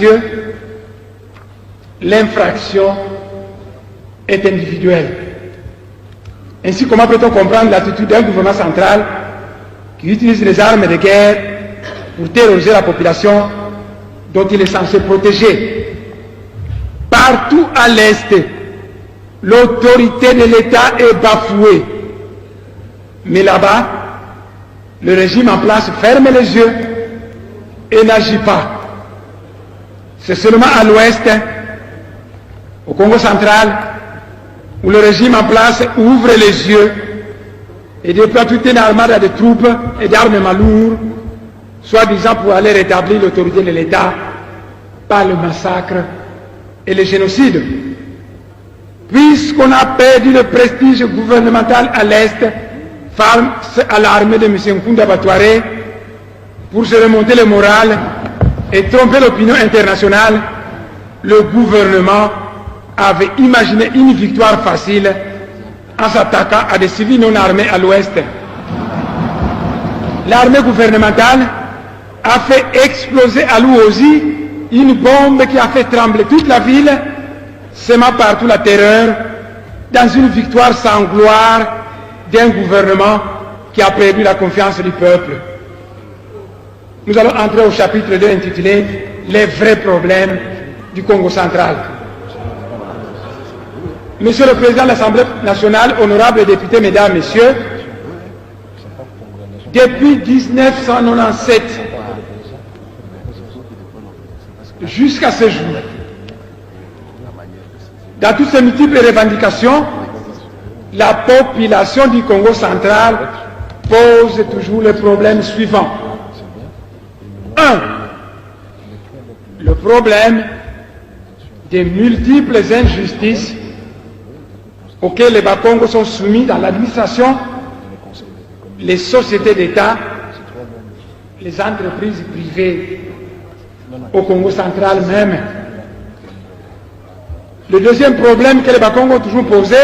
messieurs, l'infraction est individuelle. Ainsi, comment peut-on comprendre l'attitude d'un gouvernement central qui utilise les armes de guerre pour terroriser la population dont il est censé protéger? Partout à l'Est, l'autorité de l'État est bafouée. Mais là-bas, le régime en place ferme les yeux et n'agit pas. C'est seulement à l'Ouest, au Congo central, où le régime en place ouvre les yeux et déploie toute une armada de troupes et d'armements lourds, soi-disant pour aller rétablir l'autorité de l'État par le massacre et le génocide. Puisqu'on a perdu le prestige gouvernemental à l'Est face à l'armée de M. Nkunda Batouaré, pour se remonter le moral et tromper l'opinion internationale, le gouvernement avait imaginé une victoire facile en s'attaquant à des civils non armés à l'Ouest. L'armée gouvernementale a fait exploser à Louosi une bombe qui a fait trembler toute la ville, semant partout la terreur, dans une victoire sans gloire d'un gouvernement qui a perdu la confiance du peuple. Nous allons entrer au chapitre 2 intitulé « Les vrais problèmes du Congo central ». Monsieur le Président de l'Assemblée nationale, honorables députés, mesdames, messieurs, depuis 1997 jusqu'à ce jour, dans toutes ces multiples revendications, la population du Congo central pose toujours le problème suivant. 1. Le problème des multiples injustices auxquelles les Bas-Congo sont soumis dans l'administration, les sociétés d'État, les entreprises privées au Congo central même. Le deuxième problème que les Bas-Congo ont toujours posé,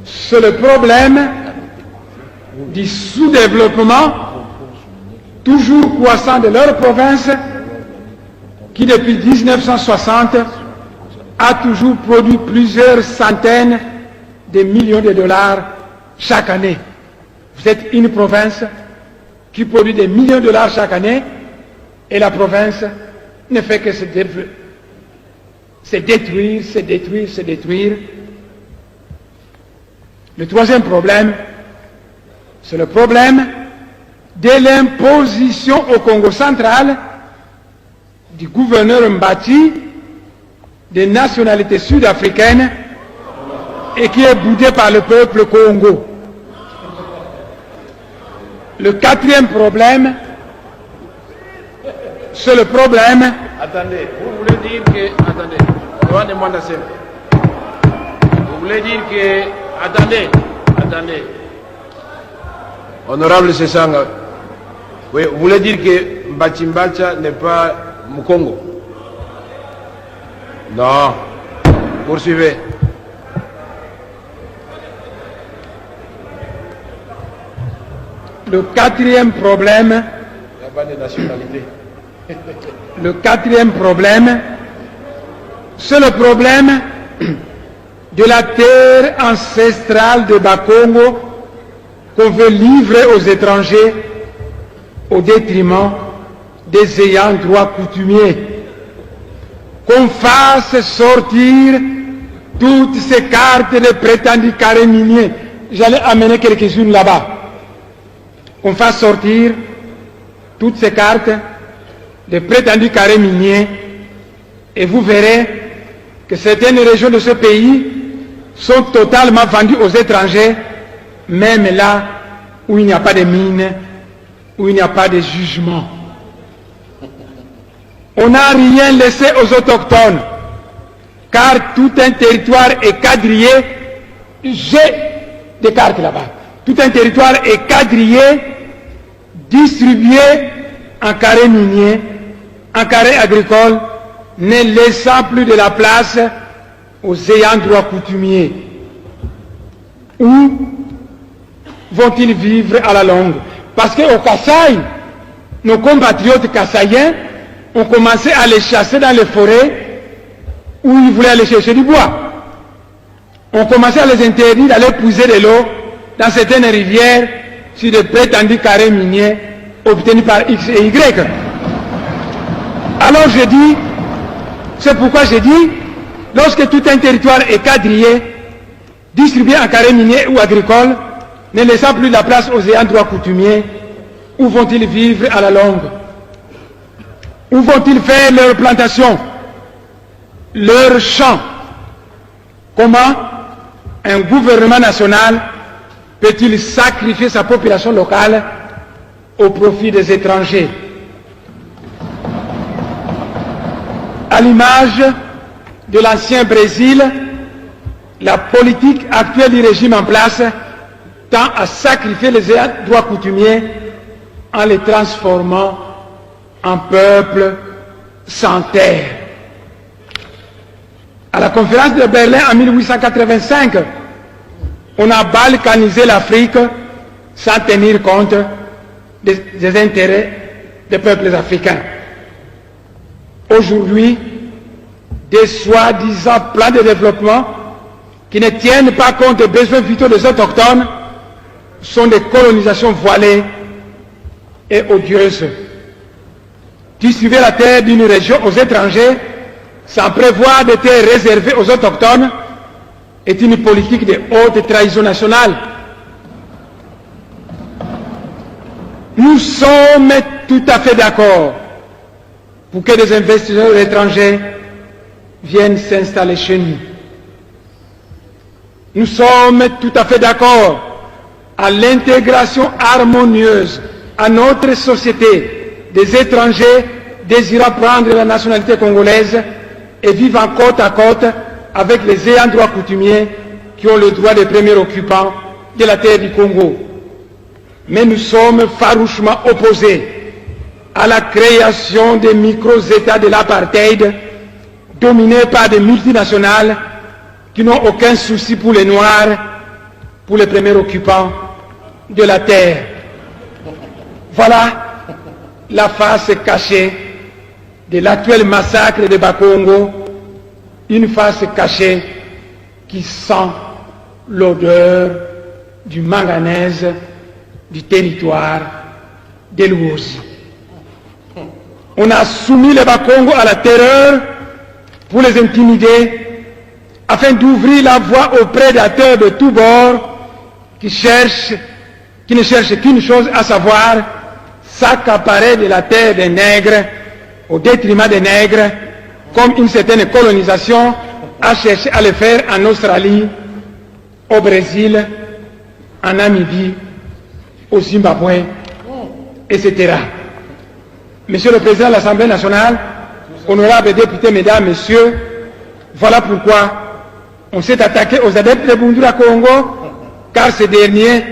c'est le problème du sous-développement toujours croissant de leur province qui depuis 1960 a toujours produit plusieurs centaines de millions de dollars chaque année. Vous êtes une province qui produit des millions de dollars chaque année et la province ne fait que se détruire. Le troisième problème, c'est le problème de l'imposition au Congo central du gouverneur Mbati des nationalités sud-africaines et qui est boudé par le peuple Congo. Le quatrième problème, c'est le problème... Attendez, vous voulez dire que... Attendez, vous voulez dire que... Attendez. Honorable Sessanga, oui, vous voulez dire que Mbachimbacha n'est pas Mukongo? Non. Poursuivez. Le quatrième problème... Il n'y a pas de nationalité. Le quatrième problème, c'est le problème de la terre ancestrale de Bas-Congo qu'on veut livrer aux étrangers au détriment des ayants droit coutumiers. Qu'on fasse sortir toutes ces cartes de prétendus carrés miniers. J'allais amener quelques-unes là-bas. Qu'on fasse sortir toutes ces cartes de prétendus carrés miniers et vous verrez que certaines régions de ce pays sont totalement vendues aux étrangers, même là où il n'y a pas de mines, où il n'y a pas de jugement. On n'a rien laissé aux autochtones, car tout un territoire est quadrillé. J'ai des cartes là-bas. Tout un territoire est quadrillé, distribué en carrés miniers, en carrés agricoles, ne laissant plus de la place aux ayants droit coutumiers. Où vont-ils vivre à la longue? Parce qu'au Kasaï, nos compatriotes kassaïens on commençait à les chasser dans les forêts où ils voulaient aller chercher du bois. On commençait à les interdire d'aller puiser de l'eau dans certaines rivières sur de prétendus carrés miniers obtenus par X et Y. Alors je dis, c'est pourquoi je dis, lorsque tout un territoire est quadrillé, distribué en carrés miniers ou agricoles, ne laissant plus la place aux ayants droit coutumiers, où vont-ils vivre à la longue? Où vont-ils faire leurs plantations, leurs champs? Comment un gouvernement national peut-il sacrifier sa population locale au profit des étrangers? À l'image de l'ancien Brésil, la politique actuelle du régime en place tend à sacrifier les droits coutumiers en les transformant en peuple sans terre. À la conférence de Berlin en 1885, on a balkanisé l'Afrique sans tenir compte des intérêts des peuples africains. Aujourd'hui, des soi-disant plans de développement qui ne tiennent pas compte des besoins vitaux des autochtones sont des colonisations voilées et odieuses. Distribuer la terre d'une région aux étrangers sans prévoir des terres réservées aux autochtones est une politique de haute trahison nationale. Nous sommes tout à fait d'accord pour que des investisseurs étrangers viennent s'installer chez nous. Nous sommes tout à fait d'accord à l'intégration harmonieuse à notre société des étrangers désirant prendre la nationalité congolaise et vivant côte à côte avec les ayants droit coutumiers qui ont le droit de premier occupant de la terre du Congo. Mais nous sommes farouchement opposés à la création des micro-États de l'apartheid dominés par des multinationales qui n'ont aucun souci pour les Noirs, pour les premiers occupants de la terre. Voilà la face cachée de l'actuel massacre de Bakongo, une face cachée qui sent l'odeur du manganèse du territoire de l'Ouosi. On a soumis les Bakongo à la terreur pour les intimider afin d'ouvrir la voie aux prédateurs de tous bords qui ne cherchent qu'une chose, à savoir s'accaparer de la terre des nègres au détriment des nègres, comme une certaine colonisation a cherché à le faire en Australie, au Brésil, en Namibie, au Zimbabwe, etc. Monsieur le Président de l'Assemblée nationale, honorables députés, mesdames, messieurs, voilà pourquoi on s'est attaqué aux adeptes de Bundura Congo, car ces derniers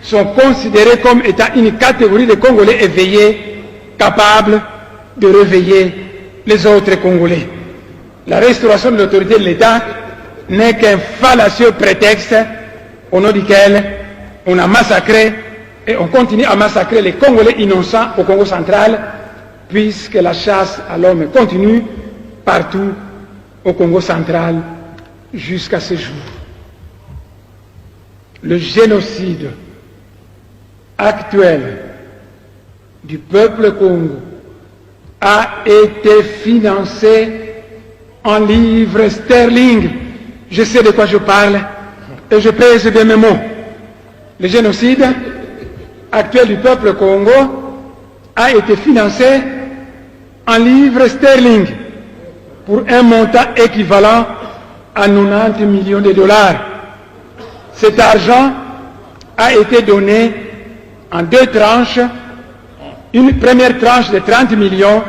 sont considérés comme étant une catégorie de Congolais éveillés, capables de réveiller les autres Congolais. La restauration de l'autorité de l'État n'est qu'un fallacieux prétexte au nom duquel on a massacré et on continue à massacrer les Congolais innocents au Congo central, puisque la chasse à l'homme continue partout au Congo central jusqu'à ce jour. Le génocide actuel du peuple Congo a été financé en livres sterling. Je sais de quoi je parle et je pèse bien mes mots. Le génocide actuel du peuple Congo a été financé en livres sterling pour un montant équivalent à 90 millions de dollars. Cet argent a été donné en deux tranches, une première tranche de 30 millions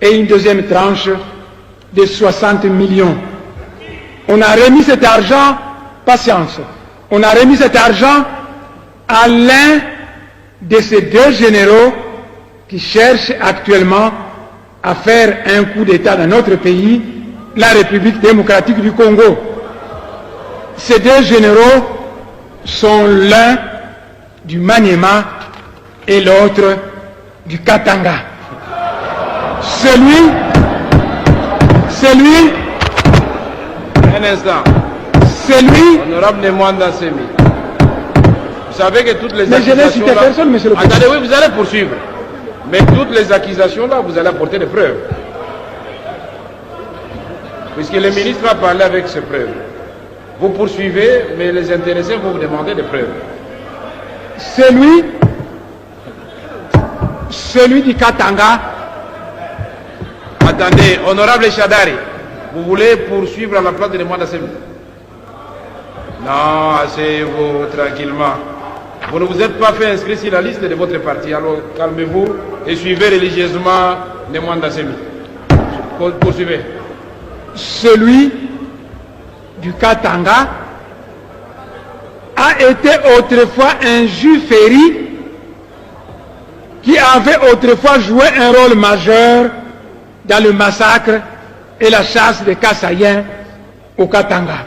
et une deuxième tranche de 60 millions. On a remis cet argent, patience, on a remis cet argent à l'un de ces deux généraux qui cherchent actuellement à faire un coup d'État dans notre pays, la République démocratique du Congo. Ces deux généraux sont l'un du Maniema et l'autre du Katanga. Un instant. Celui... Honorable Nemwanda Semi. Vous savez que toutes les Mais je n'ai accusations cité là... personne, monsieur le président. Attendez, oui, vous allez poursuivre. Mais toutes les accusations là, vous allez apporter des preuves. Puisque le ministre a parlé avec ses preuves. Vous poursuivez, mais les intéressés vont vous demander des preuves. Celui du Katanga. Attendez, honorable Chadari, vous voulez poursuivre à la place de Nemwanda Semi? Non, asseyez-vous tranquillement. Vous ne vous êtes pas fait inscrire sur la liste de votre parti, alors calmez-vous et suivez religieusement Nemwanda Semi. Poursuivez. Celui du Katanga a été autrefois un juif féri qui avait autrefois joué un rôle majeur dans le massacre et la chasse des Kassaïens au Katanga.